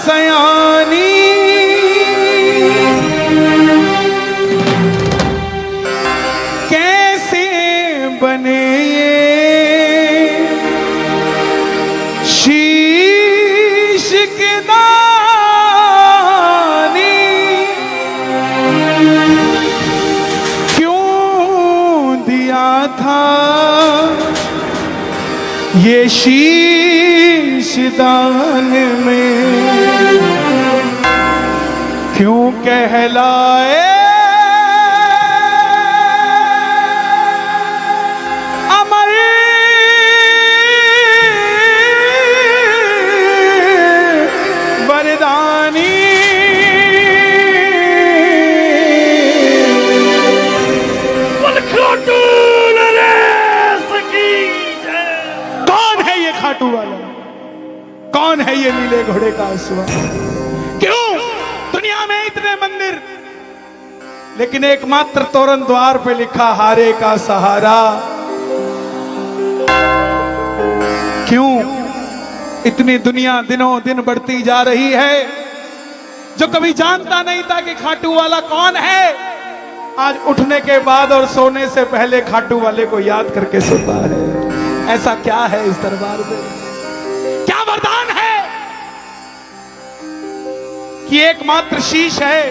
सयानी कैसे बने ये शीश के दानी, क्यों दिया था ये शीश दान में, क्यों कहलाए अमर वरदानी। कौन है ये खाटू वाला, कौन है ये नीले घोड़े का अश्वा? क्यों दुनिया में इतने मंदिर, लेकिन एकमात्र तोरण द्वार पे लिखा हारे का सहारा। क्यों इतनी दुनिया दिनों दिन बढ़ती जा रही है? जो कभी जानता नहीं था कि खाटू वाला कौन है, आज उठने के बाद और सोने से पहले खाटू वाले को याद करके सोता है। ऐसा क्या है इस दरबार में, क्या वरदान है कि एकमात्र शीश है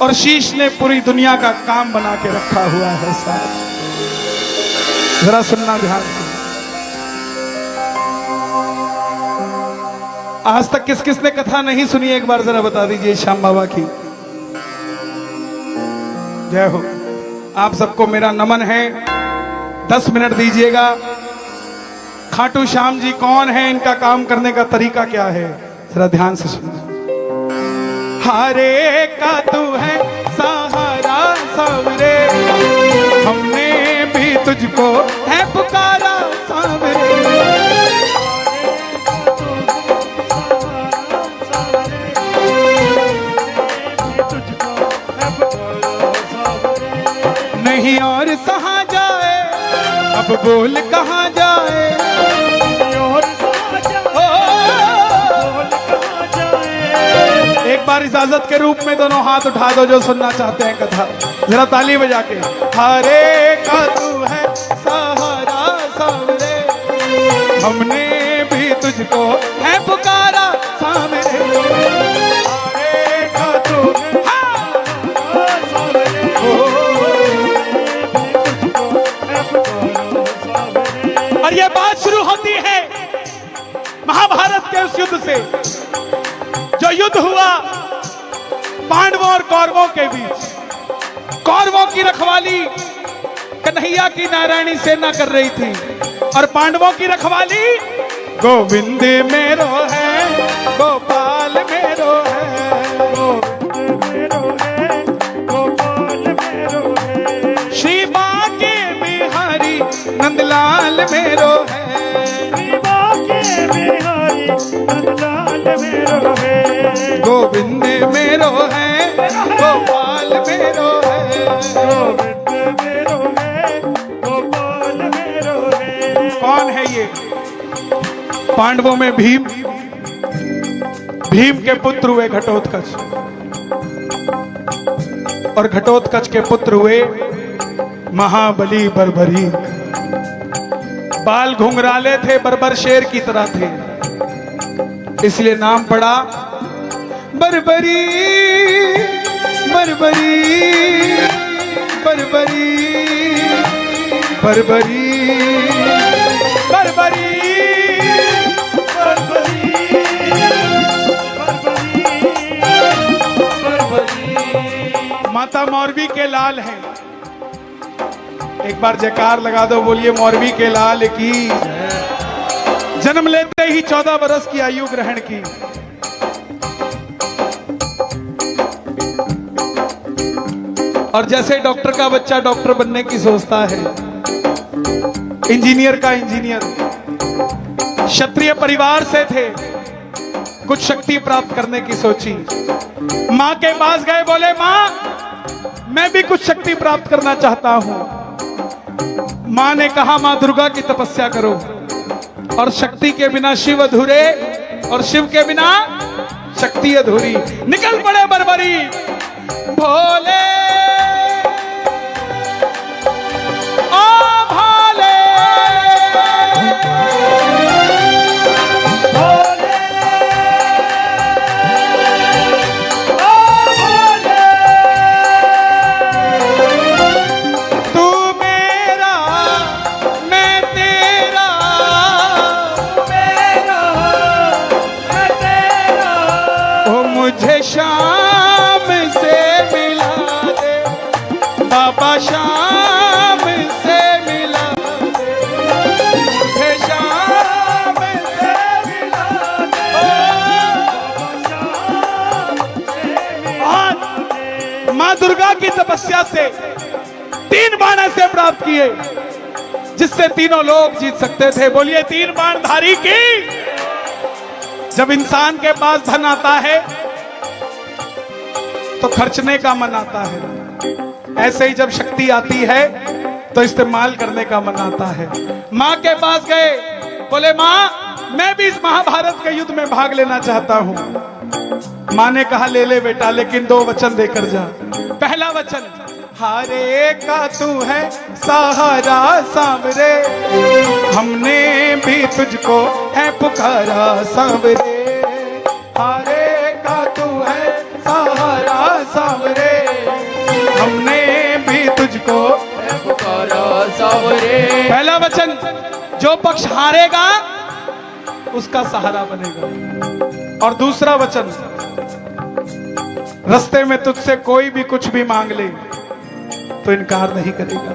और शीश ने पूरी दुनिया का काम बना के रखा हुआ है। साहब जरा सुनना ध्यान से। आज तक किस किस ने कथा नहीं सुनी, एक बार जरा बता दीजिए। श्याम बाबा की जय हो। आप सबको मेरा नमन है। 10 मिनट दीजिएगा। खाटू श्याम जी कौन है, इनका काम करने का तरीका क्या है, जरा ध्यान से सुनना। हारे का तू है सहारा सावरे, हमने भी तुझको है पुकारा सावरे। नहीं और सहा जाए, अब बोल कहाँ जाए, एक बार इजाजत के रूप में दोनों हाथ उठा दो जो सुनना चाहते हैं कथा, जरा ताली बजा के। हारे का तू है सहारा सावरे, हमने भी तुझको है पुकारा सावरे। हारे का तू और ये बात शुरू होती है महाभारत के उस युद्ध से, जो युद्ध हुआ पांडवों और कौरवों के बीच। कौरवों की रखवाली कन्हैया की नारायणी सेना कर रही थी और पांडवों की रखवाली गोविंद मेरो है, गोपाल मेरो है, गोविंद मेरो है, गोपाल मेरो है, श्री बांके बिहारी नंदलाल मेरो है, श्री बांके बिहारी नंदलाल मेरो है, गोविंद मेरो है, गोपाल मेरो है, गोविंद मेरो है, गोपाल मेरो है। कौन है ये? पांडवों में भीम, भीम के पुत्र हुए घटोत्कच, और घटोत्कच के पुत्र हुए महाबली बर्बरी। बाल घुंघराले थे, बर्बर शेर की तरह थे, इसलिए नाम पड़ा बर्बरी। बर्बरी बर्बरी बर्बरी बर्बरी बर्बरी। माता मौरवी के लाल हैं, एक बार जयकार लगा दो, बोलिए मौरवी के लाल की। जन्म लेते ही 14 बरस की आयु ग्रहण की। और जैसे डॉक्टर का बच्चा डॉक्टर बनने की सोचता है, इंजीनियर का इंजीनियर, क्षत्रिय परिवार से थे, कुछ शक्ति प्राप्त करने की सोची। मां के पास गए, बोले मां मैं भी कुछ शक्ति प्राप्त करना चाहता हूं। मां ने कहा मां दुर्गा की तपस्या करो, और शक्ति के बिना शिव अधूरे और शिव के बिना शक्ति अधूरी। निकल पड़े बर्बरी भोले ओ भोले भोले ओ भोले। तू मेरा मैं तेरा, मेरा मैं तेरा। ओ मुझे शाम से मिला दे बाबा, शाम से मिला दे मुझे, शाम से मिला दे ओ शाम से मिला दे। माँ दुर्गा की तपस्या से 3 बाण ऐसे प्राप्त किए जिससे तीनों लोग जीत सकते थे। बोलिए 3 बाण धारी की। जब इंसान के पास धन आता है तो खर्चने का मन आता है, ऐसे ही जब शक्ति आती है तो इस्तेमाल करने का मन आता है। माँ के पास गए, बोले माँ मैं भी इस महाभारत के युद्ध में भाग लेना चाहता हूं। माँ ने कहा ले ले बेटा, लेकिन 2 वचन देकर जा। पहला वचन, हारे का तू है सहारा सांवरे, हमने भी तुझको है पुकारा सांवरे। हारे का तू है सहारा सांवरे, हमने भी तुझको है पुकारा सांवरे। पहला वचन, जो पक्ष हारेगा उसका सहारा बनेगा। और दूसरा वचन, रास्ते में तुझसे कोई भी कुछ भी मांग ले तो इनकार नहीं करेगा।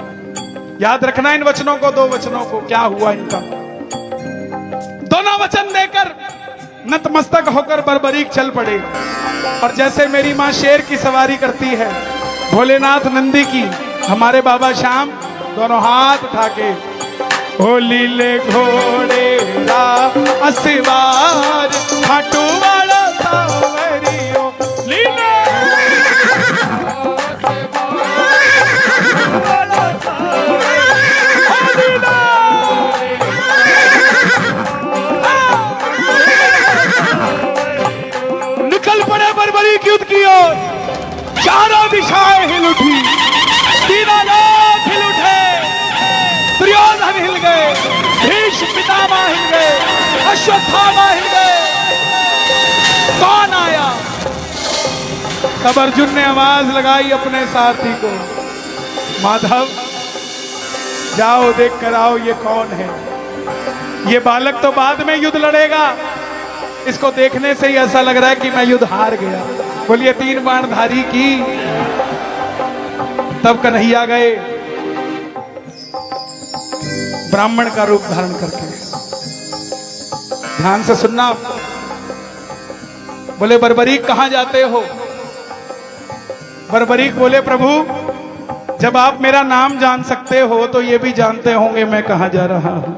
याद रखना इन वचनों को, 2 वचनों को। क्या हुआ इनका? दोनों वचन देकर नतमस्तक होकर बर्बरीक चल पड़े। और जैसे मेरी माँ शेर की सवारी करती है, भोलेनाथ नंदी की, हमारे बाबा श्याम दोनों हाथ उठा के ओ लीले घोड़े रा असवार खाटू वाला सांवरियो लीले निकल पड़े बर्बरी की युद्ध की ओर। चारों दिशाएं हिल उठी, तीनों लोग हिल उठे। दुर्योधन हिल गए, भीष्म पितामह हिल गए, अश्वत्थामा हिल गए। कौन आया? तब अर्जुन ने आवाज लगाई अपने सारथी को, माधव जाओ देख कर आओ ये कौन है। ये बालक तो बाद में युद्ध लड़ेगा, इसको देखने से ही ऐसा लग रहा है कि मैं युद्ध हार गया। बोलिए 3 बाण धारी की। तब कन्हैया गए ब्राह्मण का रूप धारण करके। ध्यान से सुनना। बोले बर्बरीक कहां जाते हो? बर्बरीक बोले प्रभु जब आप मेरा नाम जान सकते हो तो ये भी जानते होंगे मैं कहां जा रहा हूं।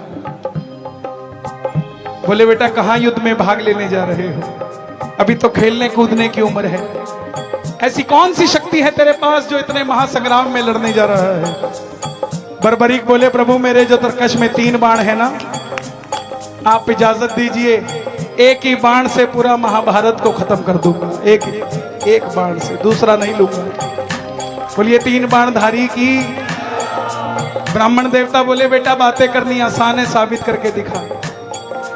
बोले बेटा कहां युद्ध में भाग लेने जा रहे हो? अभी तो खेलने कूदने की उम्र है। ऐसी कौन सी शक्ति है तेरे पास जो इतने महासंग्राम में लड़ने जा रहा है? बर्बरीक बोले प्रभु मेरे जो तरकश में 3 बाण है ना, आप इजाजत दीजिए, एक ही बाण से पूरा महाभारत को खत्म कर दूंगा। एक बाण से, दूसरा नहीं लूंगा। बोलिए 3 बाण धारी की। ब्राह्मण देवता बोले बेटा बातें करनी आसान है, साबित करके दिखा।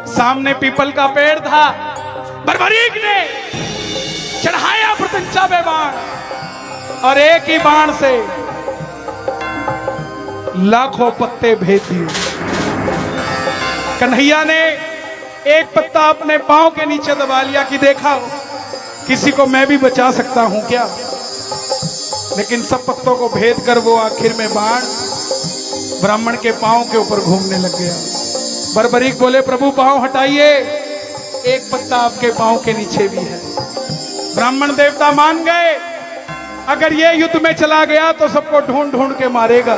सामने पीपल का पेड़ था, बर्बरीक ने चढ़ाया प्रत्यंचा में बाण और एक ही बाण से लाखों पत्ते भेज दिए। कन्हैया ने एक पत्ता अपने पांव के नीचे दबा लिया कि देखा किसी को मैं भी बचा सकता हूं क्या। लेकिन सब पत्तों को भेद कर वो आखिर में बाण ब्राह्मण के पांव के ऊपर घूमने लग गया। बर्बरीक बोले प्रभु पांव हटाइए, एक पत्ता आपके पांव के नीचे भी है। ब्राह्मण देवता मान गए, अगर ये युद्ध में चला गया तो सबको ढूंढ ढूंढ के मारेगा।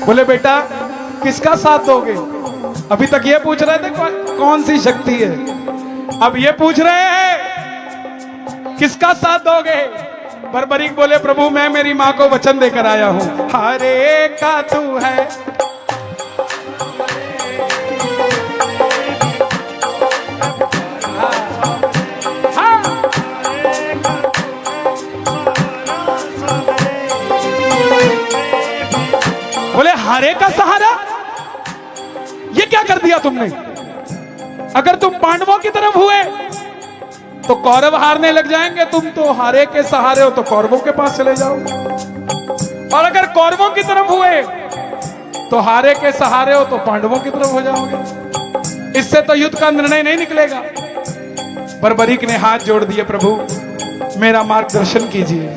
बोले बेटा किसका साथ दोगे? अभी तक ये पूछ रहे थे कौन सी शक्ति है, अब ये पूछ रहे हैं किसका साथ दोगे? बर्बरीक बोले प्रभु मैं मेरी माँ को वचन देकर आया हूं, हरे का तू है। हारे का सहारा, ये क्या कर दिया तुमने? अगर तुम पांडवों की तरफ हुए तो कौरव हारने लग जाएंगे, तुम तो हारे के सहारे हो तो कौरवों के पास चले जाओ, और अगर कौरवों की तरफ हुए तो हारे के सहारे हो तो पांडवों की तरफ हो जाओगे। इससे तो युद्ध का निर्णय नहीं निकलेगा। बर्बरीक ने हाथ जोड़ दिए, प्रभु मेरा मार्गदर्शन कीजिए।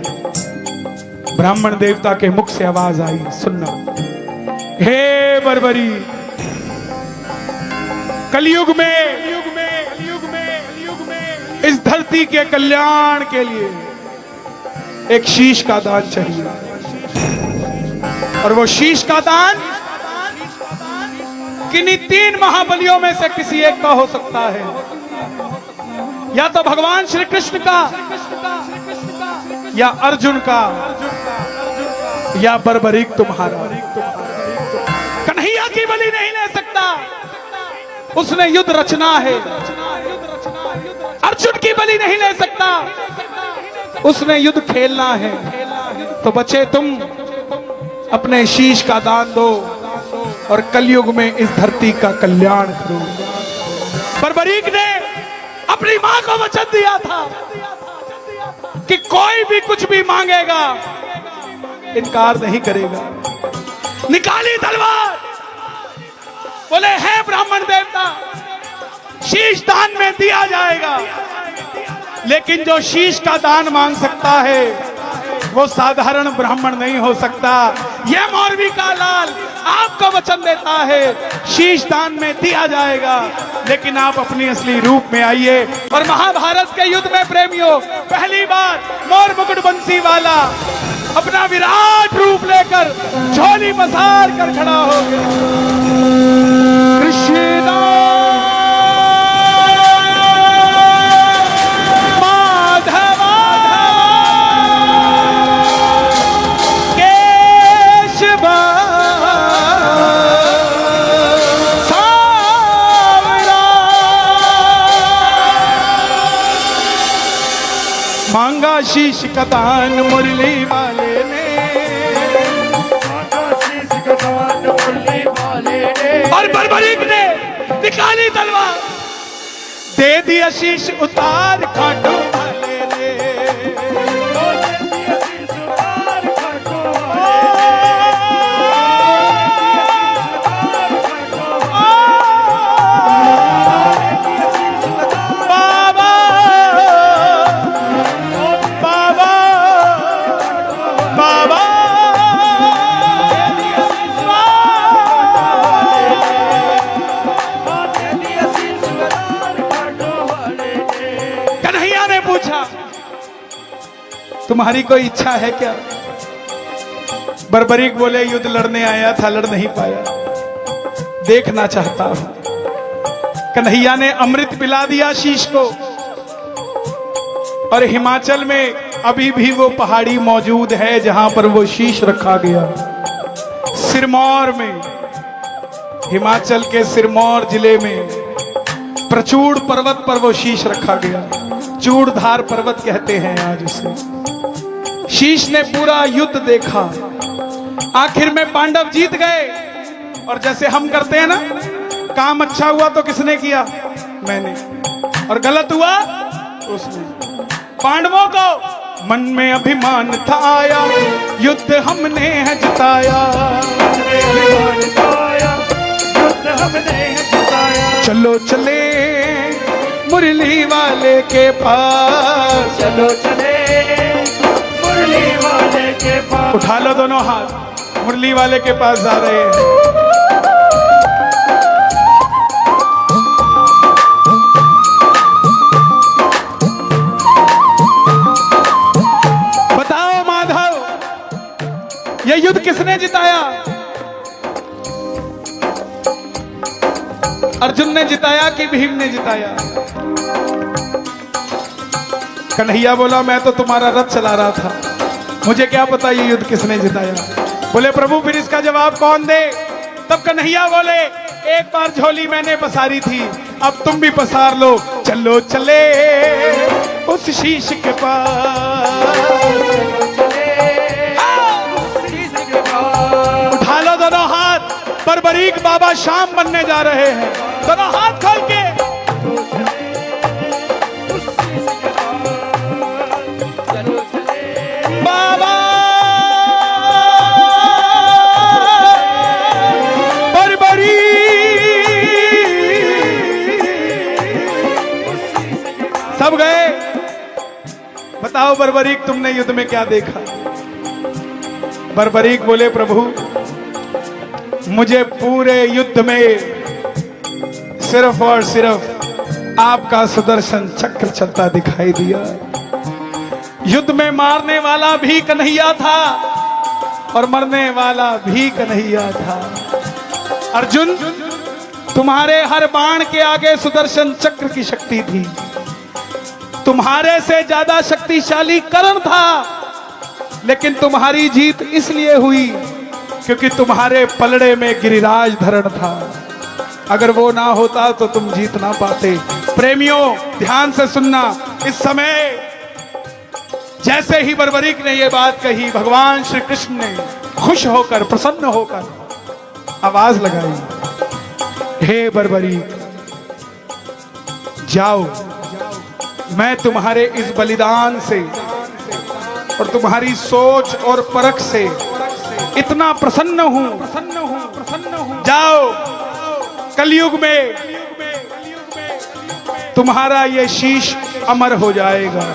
ब्राह्मण देवता के मुख से आवाज आई, सुनना, हे बर्बरी, कलयुग में इस धरती के कल्याण के लिए एक शीश का दान चाहिए, और वो शीश का दान किन्हीं 3 महाबलियों में से किसी एक का हो सकता है, या तो भगवान श्री कृष्ण का, या अर्जुन का, या बर्बरीक तुम्हारा। कन्हैया की बलि नहीं ले सकता, उसने युद्ध रचना है। अर्जुन की बलि नहीं ले सकता, उसने युद्ध खेलना है। तो बच्चे, तुम अपने शीश का दान दो और कलयुग में इस धरती का कल्याण करो। बर्बरीक ने अपनी मां को वचन दिया था कि कोई भी कुछ भी मांगेगा इनकार नहीं करेगा। निकाली तलवार, बोले, है ब्राह्मण देवता, शीश दान में दिया जाएगा, लेकिन जो शीश का दान मांग सकता है वो साधारण ब्राह्मण नहीं हो सकता। यह मौलवी का लाल आपको वचन देता है, शीश दान में दिया जाएगा, लेकिन आप अपनी असली रूप में आइए। और महाभारत के युद्ध में प्रेमियों, पहली बार मोर मुकुट बंसी वाला अपना विराट रूप लेकर झोली पसार कर खड़ा हो गया। कृष्ण मांगा शीश का दान मुरली वाले ने, मांगा शीश का दान मुरली वाले ने, और बर्बरीक ने निकाली तलवार, दे दिया शीश उतार खाटू वाले ने, दे दिया शीश उतार खाटू वाले तुम्हारी कोई इच्छा है क्या? बर्बरीक बोले, युद्ध लड़ने आया था, लड़ नहीं पाया, देखना चाहता हूं। कन्हैया ने अमृत पिला दिया शीश को, और हिमाचल में अभी भी वो पहाड़ी मौजूद है जहां पर वो शीश रखा गया। सिरमौर में, हिमाचल के सिरमौर जिले में प्रचूड़ पर्वत पर वो शीश रखा गया। चूड़धार पर्वत कहते हैं आज उसे। शीश ने पूरा युद्ध देखा, आखिर में पांडव जीत गए। और जैसे हम करते हैं ना, काम अच्छा हुआ तो किसने किया? मैंने, और गलत हुआ उसने। पांडवों को मन में अभिमान था आया, युद्ध हमने है जिताया, युद्ध हमने है जिताया। चलो चले मुरली वाले के पास, चलो चले मुरली वाले के पास। उठा लो दोनों हाथ, मुरली वाले के पास जा रहे हैं। बताओ माधव, ये युद्ध किसने जिताया? अर्जुन ने जिताया कि भीम ने जिताया? कन्हैया बोला, मैं तो तुम्हारा रथ चला रहा था, मुझे क्या पता ये युद्ध किसने जिताया। बोले, प्रभु फिर इसका जवाब कौन दे? तब कन्हैया बोले, एक बार झोली मैंने पसारी थी, अब तुम भी पसार लो। चलो चले उस शीश के पास, उठा लो दोनों हाथ, बरबरीक बाबा शाम बनने जा रहे हैं। दोनों हाथ खोल के बाबा बरबरी सब गए। बताओ बरबरीक, तुमने युद्ध में क्या देखा? बरबरीक बोले, प्रभु मुझे पूरे युद्ध में सिर्फ और सिर्फ आपका सुदर्शन चक्र चलता दिखाई दिया। युद्ध में मारने वाला भी कन्हैया था और मरने वाला भी कन्हैया था। अर्जुन, तुम्हारे हर बाण के आगे सुदर्शन चक्र की शक्ति थी। तुम्हारे से ज्यादा शक्तिशाली कर्ण था, लेकिन तुम्हारी जीत इसलिए हुई क्योंकि तुम्हारे पलड़े में गिरिराज धरण था। अगर वो ना होता तो तुम जीत ना पाते। प्रेमियों, ध्यान से सुनना। इस समय जैसे ही बरबरीक ने ये बात कही, भगवान श्री कृष्ण ने खुश होकर, प्रसन्न होकर आवाज लगाई, हे बरबरीक, जाओ, मैं तुम्हारे इस बलिदान से और तुम्हारी सोच और परख से इतना प्रसन्न हूं। जाओ, कलयुग में तुम्हारा ये शीश अमर हो जाएगा।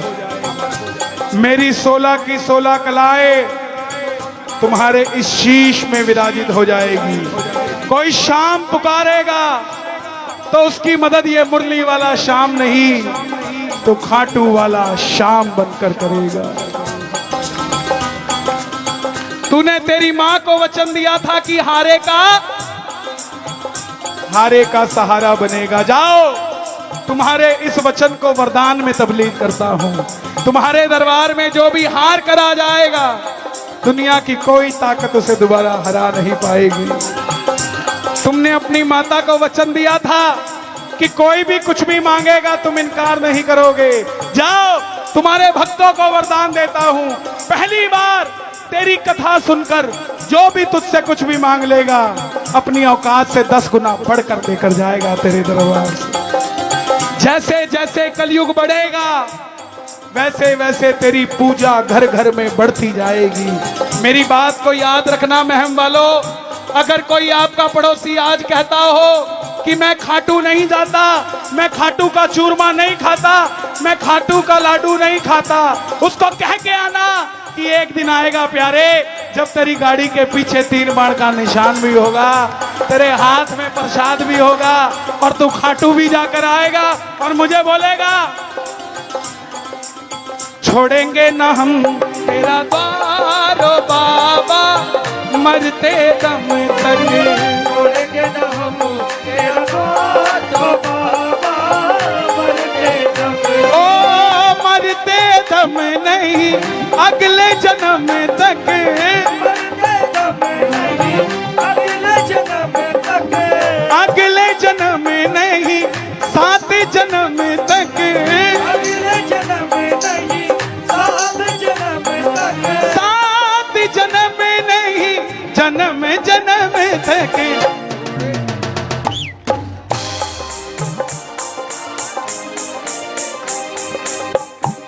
मेरी 16 की 16 कलाएं तुम्हारे इस शीश में विराजित हो जाएगी। कोई शाम पुकारेगा तो उसकी मदद ये मुरली वाला शाम नहीं, तो खाटू वाला शाम बनकर करेगा। तूने तेरी मां को वचन दिया था कि हारे का सहारा बनेगा। जाओ, तुम्हारे इस वचन को वरदान में तब्दील करता हूं। तुम्हारे दरबार में जो भी हार करा जाएगा, दुनिया की कोई ताकत उसे दोबारा हरा नहीं पाएगी। तुमने अपनी माता को वचन दिया था कि कोई भी कुछ भी मांगेगा तुम इनकार नहीं करोगे। जाओ, तुम्हारे भक्तों को वरदान देता हूं, पहली बार तेरी कथा सुनकर जो भी तुझसे कुछ भी मांग लेगा, अपनी औकात से 10 गुना बढ़कर देकर जाएगा तेरे दरबार से। जैसे जैसे कलयुग बढ़ेगा, वैसे वैसे तेरी पूजा घर घर में बढ़ती जाएगी। मेरी बात को याद रखना महम वालों। अगर कोई आपका पड़ोसी आज कहता हो कि मैं खाटू नहीं जाता, मैं खाटू का चूरमा नहीं खाता, मैं खाटू का लाडू नहीं खाता, उसको कह के आना कि एक दिन आएगा प्यारे, जब तेरी गाड़ी के पीछे 3 बाण का निशान भी होगा, तेरे हाथ में प्रसाद भी होगा और तू खाटू भी जाकर आएगा और मुझे बोलेगा, छोड़ेंगे ना हम तेरा द्वार ओ बाबा, मरते दम तक छोड़ेंगे ना हम तेरा द्वार ओ बाबा, मरते दम, ओ मरते दम नहीं अगले जन्म तक, मरते दम नहीं अगले जन्म तक, अगले जन्म नहीं 7 जन्म तक, अगले जन्म नहीं 7 जन्म तक, 7 जन्म नहीं जन्म जन्म तक।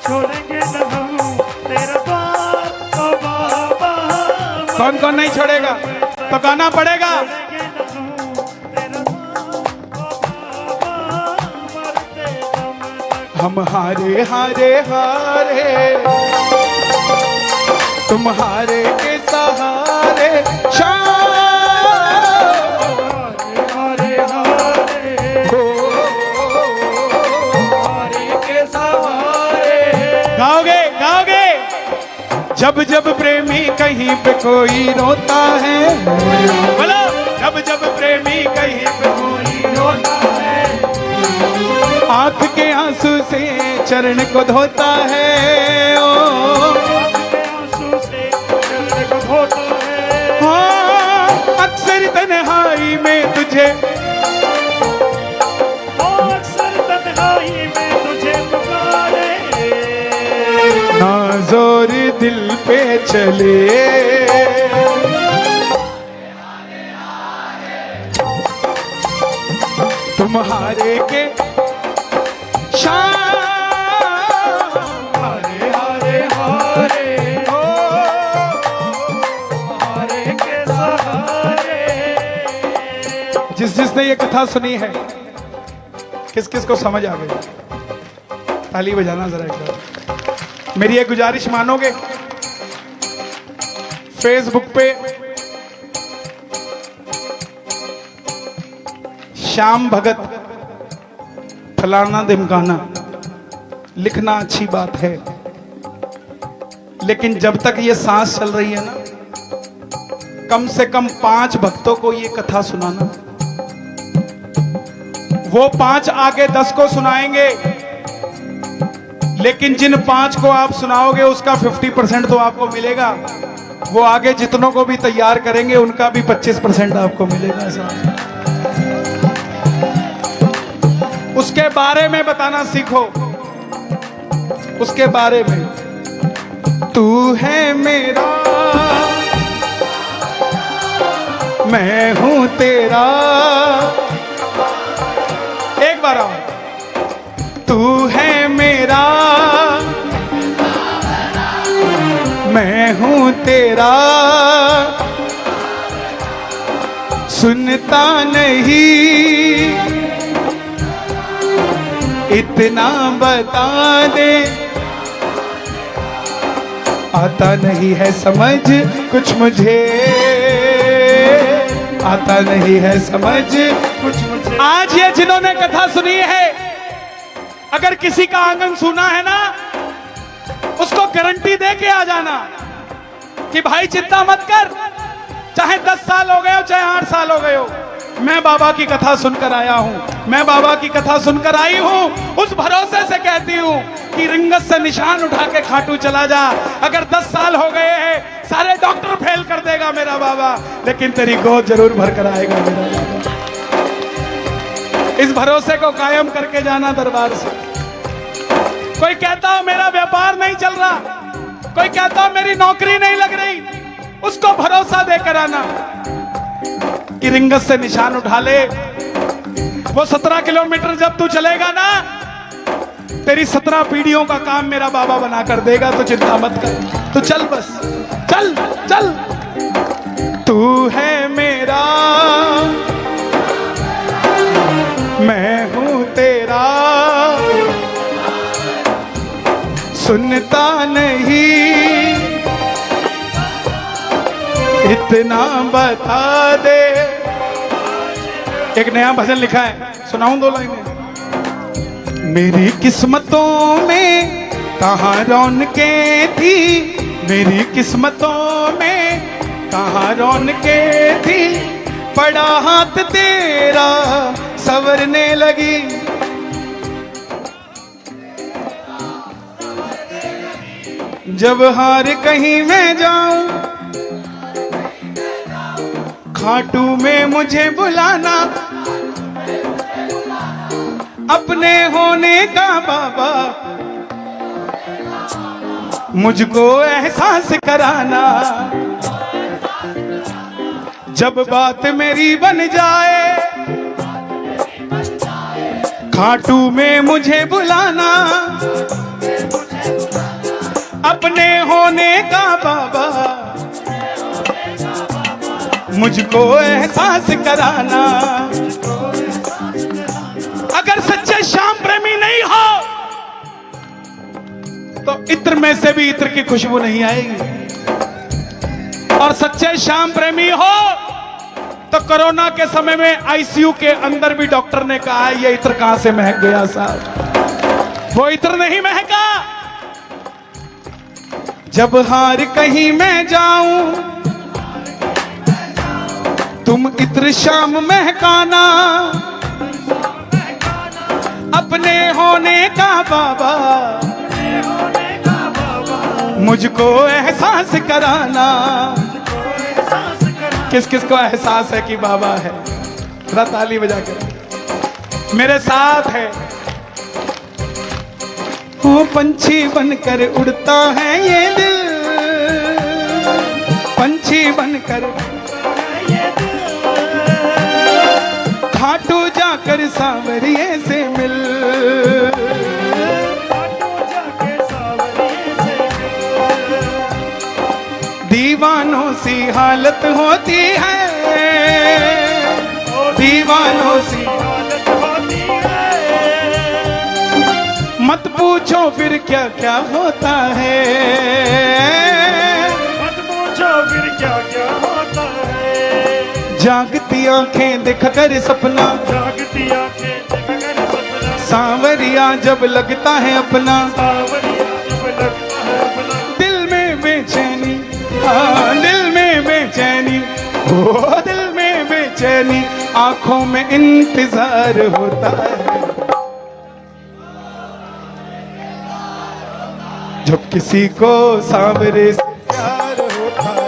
छोड़ेंगे न हम तेरा बाप ओ बाबा, कौन कौन नहीं छोड़ेगा? तो गाना पड़ेगा। हम हारे हारे हारे, तुम्हारे के सहारे, हारे हारे हो, हारे के सहारे। गाओगे गाओगे। जब जब प्रेमी कहीं पे कोई रोता है, बोलो, जब जब प्रेमी कहीं पे कोई रोता है, आंख के आंसू से चरण को धोता है, ओ आंख के आंसू से चरण को धोता है, हाँ, अक्सर तन्हाई में तुझे, अक्सर तन्हाई में तुझे पुकारे, ना जोर दिल पे चले, तुम हारे के शाम, हारे हारे हारे हो, हारे के सहारे। जिसने ये कथा सुनी है, किस किस को समझ आ गई? ताली बजाना जरा एक बार। मेरी एक गुजारिश मानोगे? फेसबुक पे श्याम भगत फलाना ढिमकाना लिखना अच्छी बात है, लेकिन जब तक ये सांस चल रही है ना, कम से कम 5 भक्तों को ये कथा सुनाना। वो 5 आगे 10 को सुनाएंगे, लेकिन जिन 5 को आप सुनाओगे उसका 50% तो आपको मिलेगा। वो आगे जितनों को भी तैयार करेंगे उनका भी 25% आपको मिलेगा। ऐसा उसके बारे में बताना सीखो, उसके बारे में। तू है मेरा, मैं हूं तेरा। एक बार आओ। तू है मेरा, मैं हूं तेरा, सुनता नहीं इतना बता दे, आता नहीं है समझ कुछ मुझे, आता नहीं है समझ कुछ मुझे। आज ये जिन्होंने कथा सुनी है, अगर किसी का आंगन सुना है ना, उसको गारंटी दे के आ जाना कि भाई चिंता मत कर, चाहे 10 साल हो गए हो चाहे 8 साल हो गए हो, मैं बाबा की कथा सुनकर आया हूं, मैं बाबा की कथा सुनकर आई हूं। उस भरोसे से कहती हूं कि रिंगत से निशान उठा के खाटू चला जा। अगर 10 साल हो गए हैं, सारे डॉक्टर फेल कर देगा मेरा बाबा, लेकिन तेरी गोद जरूर भर कर आएगा मेरा बाबा। इस भरोसे को कायम करके जाना दरबार से। कोई कहता हो मेरा व्यापार नहीं चल रहा, कोई कहता हो मेरी नौकरी नहीं लग रही, उसको भरोसा देकर आना कि रिंगत से निशान उठा ले। वो 17 किलोमीटर जब तू चलेगा ना, तेरी 17 पीढ़ियों का काम मेरा बाबा बना कर देगा। तो चिंता मत कर, तो चल, बस चल चल। तू है मेरा, मैं हूं तेरा, सुनता नहीं इतना बता दे। एक नया भजन लिखा है, सुनाऊं 2 लाइनें। मेरी किस्मतों में कहाँ रौनकें थी, मेरी किस्मतों में कहाँ रौनकें थी, पड़ा हाथ तेरा संवरने लगी। जब हार कहीं मैं जाऊं, खाटू में मुझे बुलाना, अपने होने का बाबा मुझको एहसास कराना। जब बात मेरी बन जाए, खाटू में मुझे बुलाना, अपने होने का बाबा मुझको एहसास कराना। अगर सच्चे श्याम प्रेमी नहीं हो तो इत्र में से भी इत्र की खुशबू नहीं आएगी, और सच्चे श्याम प्रेमी हो तो कोरोना के समय में आईसीयू के अंदर भी डॉक्टर ने कहा ये इत्र कहां से महक गया साहब, वो इत्र नहीं महका। जब हार कहीं मैं जाऊं, तुम इत्र श्याम महकाना, अपने होने का बाबा मुझको एहसास कराना। किस किस को एहसास है कि बाबा है? जरा ताली बजा कर मेरे साथ है। ओ पंछी बनकर उड़ता है ये दिल, पंछी बनकर खाटू जा जाकर सांवरिये से मिल। खाटू जाके सांवरिये से मिल। दीवानों सी हालत होती है, दीवानों सी हालत होती है। मत पूछो फिर क्या क्या होता है, मत पूछो फिर क्या क्या होता है। जागती आंखें दिख कर सपना, जागती आंखें देखकर सपना। सांवरिया जब लगता है अपना, सांवरिया जब लगता है अपना। दिल में बेचैनी, हाँ दिल में बेचैनी, ओ दिल में बेचैनी, आंखों में इंतजार होता है। जब किसी को सांवरे से प्यार होता है,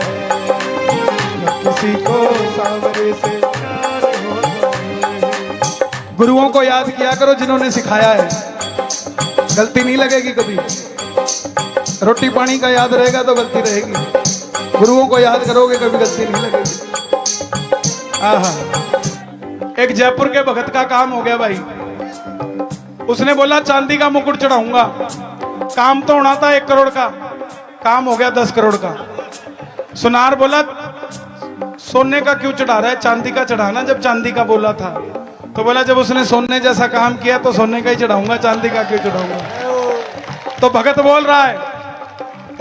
जब किसी को सांवरे से प्यार होता है। गुरुओं को याद किया करो जिन्होंने सिखाया है, गलती नहीं लगेगी कभी। रोटी पानी का याद रहेगा तो गलती रहेगी, गुरुओं को याद करोगे कभी गलती नहीं लगेगी। आहा, एक जयपुर के भगत का काम हो गया भाई। उसने बोला चांदी का मुकुट चढ़ाऊंगा, काम तो होना था 1 करोड़ का, काम हो गया 10 करोड़ का। सुनार बोला सोने का क्यों चढ़ा रहा है, चांदी का चढ़ाना जब चांदी का बोला था। तो बोला जब उसने सोने जैसा काम किया तो सोने का ही चढ़ाऊंगा, चांदी का क्यों चढ़ाऊंगा। तो भगत बोल रहा है,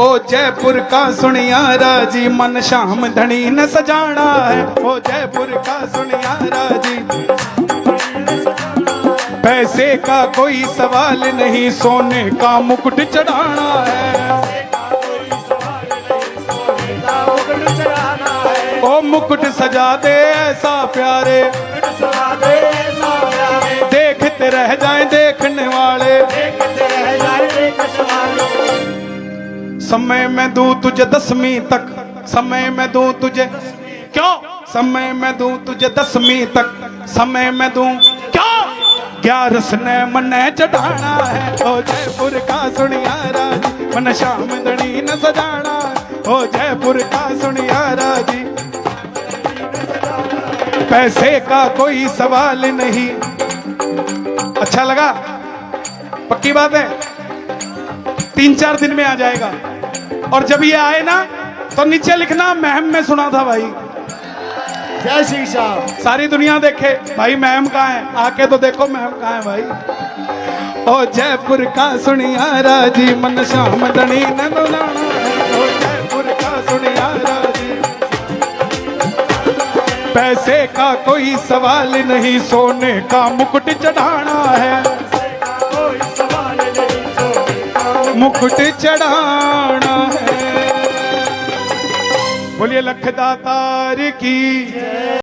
ओ जयपुर का सुनियारा जी, मन श्याम धनी न सजाना है। ओ जयपुर का सुनियारा जी, पैसे का कोई सवाल नहीं, सोने का मुकुट चढ़ाना है। ओ मुकुट सजा दे ऐसा प्यारे, देखते रह जाएं देखने वाले। समय मैं दूं तुझे 10वीं तक, समय मैं दूं तुझे, क्यों समय मैं दूं तुझे 10वीं तक, समय मैं दूं क्यों, 11 ने मने चढ़ाना है। ओ जयपुर का सुनियारा जी, मन श्याम धनी न सजाना। ओ जयपुर का सुनियारा जी, पैसे का कोई सवाल नहीं। अच्छा लगा, पक्की बात है, 3-4 दिन में आ जाएगा। और जब ये आए ना तो नीचे लिखना महम में सुना था भाई। जय श्री श्याम। सारी दुनिया देखे भाई महम कहाँ है, आके तो देखो महम कहाँ है भाई। ओ जयपुर का सुनियारा जी, मन श्याम धनी न डोलाना है। ओ जयपुर का सुनियारा जी, पैसे का कोई सवाल नहीं, सोने का मुकुट चढ़ाना है। मुकुट चढ़ाना है। बोलिए लखदातार की।